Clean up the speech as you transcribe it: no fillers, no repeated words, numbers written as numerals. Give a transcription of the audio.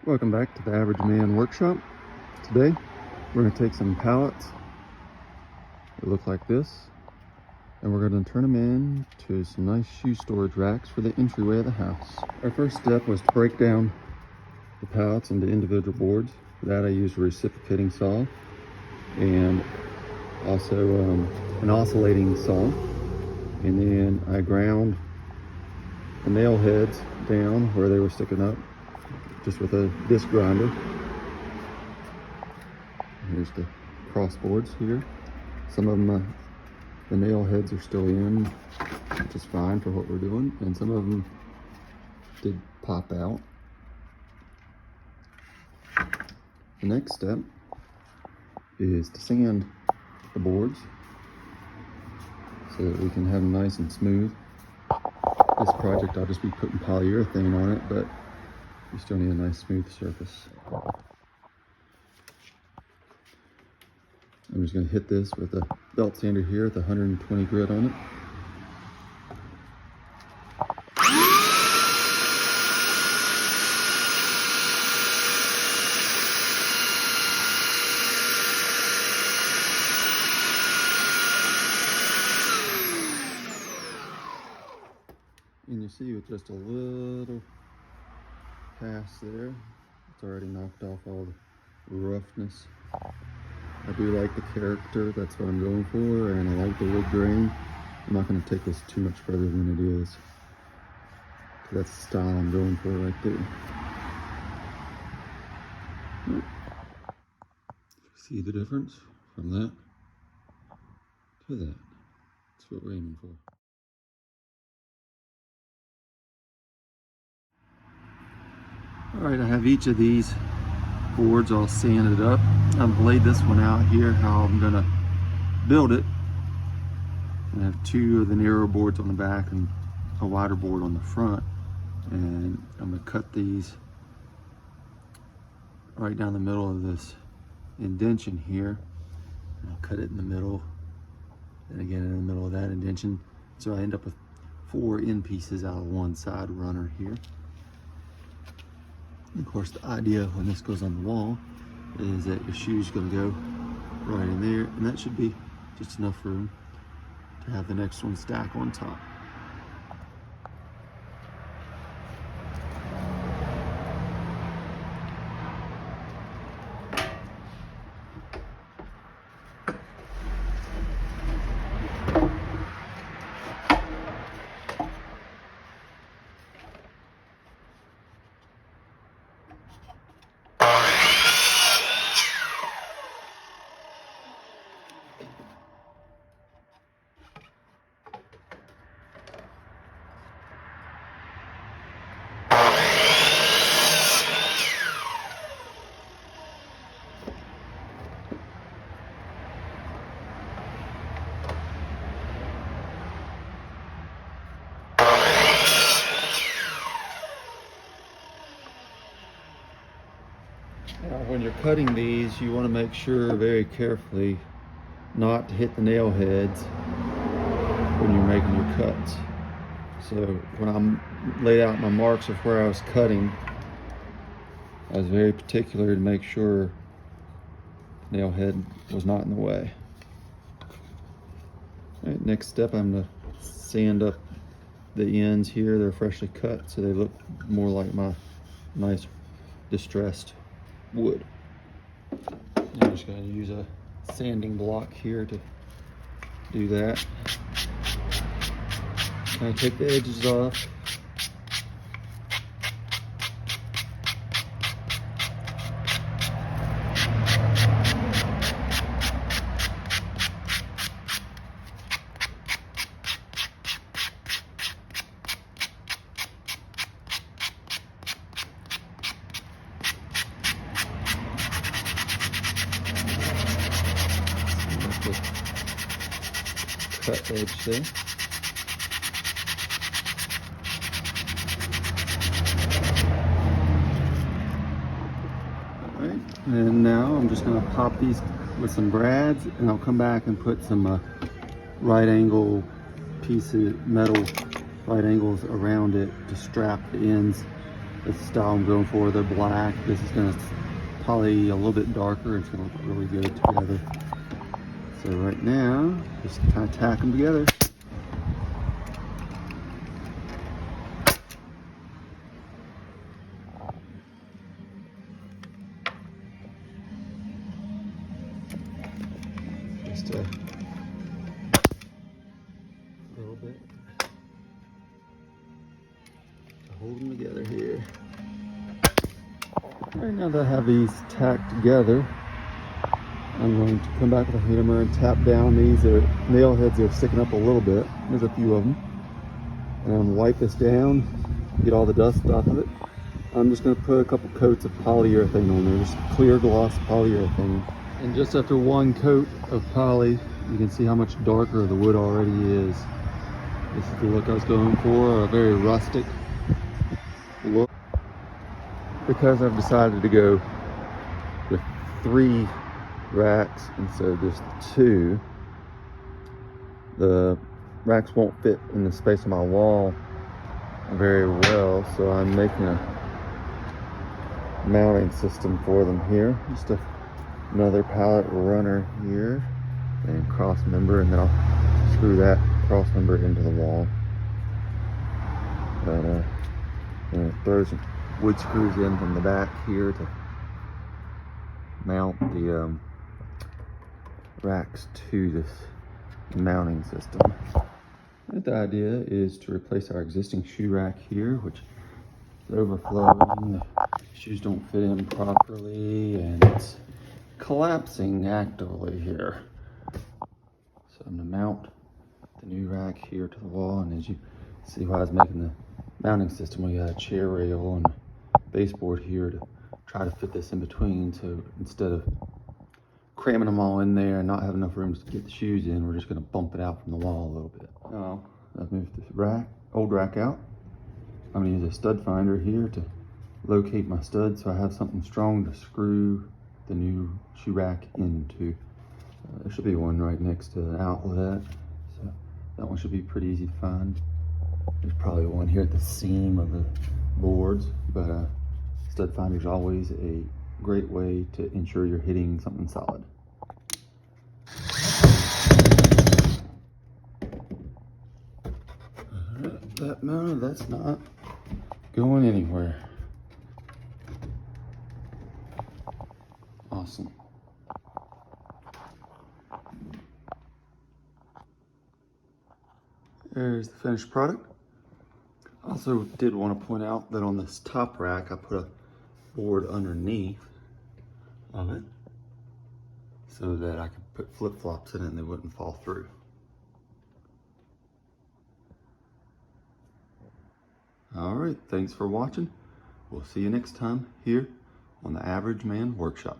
Welcome back to the Average Man Workshop. Today we're going to take some pallets that look like this and we're going to turn them into some nice shoe storage racks for the entryway of the house. Our first step was to break down the pallets into individual boards. For that I used a reciprocating saw and also an oscillating saw, and then I ground the nail heads down where they were sticking up just with a disc grinder. Here's the cross boards here. Some of them, the nail heads are still in, which is fine for what we're doing, and some of them did pop out. The next step is to sand the boards so that we can have them nice and smooth. This project I'll just be putting polyurethane on it, but you still need a nice smooth surface. I'm just going to hit this with a belt sander here with a 120 grit on it. And you see with just a little pass there, it's already knocked off all the roughness. I do like the character, that's what I'm going for, and I like the wood grain. I'm not going to take this too much further than it is. That's the style I'm going for right there. See the difference from that to that? That's what we're aiming for. Alright, I have each of these boards all sanded up. I've laid this one out here how I'm gonna build it. I have two of the narrow boards on the back and a wider board on the front, and I'm gonna cut these right down the middle of this indention here, and I'll cut it in the middle and again in the middle of that indention, so I end up with 4 end pieces out of one side runner here. Of course, the idea when this goes on the wall is that your shoe's going to go right in there, and that should be just enough room to have the next one stack on top. Now, when you're cutting these, you want to make sure very carefully not to hit the nail heads when you're making your cuts. So when I laid out my marks of where I was cutting, I was very particular to make sure the nail head was not in the way. All right, next step, I'm going to sand up the ends here. They're freshly cut, so they look more like my nice distressed wood. I'm just going to use a sanding block here to do that. Kind of take the edges off. Cut edge there. Alright, and now I'm just going to pop these with some brads, and I'll come back and put some right angle pieces, metal right angles around it to strap the ends This is the style I'm going for. They're black. This is gonna probably a little bit darker. It's gonna look really good together. So right now, just kind of tack them together. Just a little bit to hold them together here. Right now that I have these tacked together, I'm going to come back with a hammer and tap down these nail heads that are sticking up a little bit. There's a few of them. And I'm going to wipe this down, get all the dust off of it. I'm just going to put a couple coats of polyurethane on there, just clear gloss polyurethane. And just after one coat of poly, you can see how much darker the wood already is. This is the look I was going for, a very rustic look. Because I've decided to go with 3 racks instead of just 2, the racks won't fit in the space of my wall very well, so I'm making a mounting system for them here. Just another pallet runner here and cross member, and then I'll screw that cross member into the wall. But throw some wood screws in from the back here to mount the racks to this mounting system. And the idea is to replace our existing shoe rack here, which is overflowing. The shoes don't fit in properly and it's collapsing actively here. So I'm gonna mount the new rack here to the wall, and as you see why I was making the mounting system, we got a chair rail and baseboard here to try to fit this in between. So instead of cramming them all in there and not have enough room to get the shoes in, we're just going to bump it out from the wall a little bit. Now I've moved the old rack out. I'm going to use a stud finder here to locate my studs so I have something strong to screw the new shoe rack into. There should be one right next to the outlet, so that one should be pretty easy to find. There's probably one here at the seam of the boards, but stud finder is always a great way to ensure you're hitting something solid. That mounted, that's not going anywhere. Awesome. There's the finished product. Also did want to point out that on this top rack, I put a board underneath of it so that I could put flip-flops in it and they wouldn't fall through. All right, thanks for watching. We'll see you next time here on the Average Man Workshop.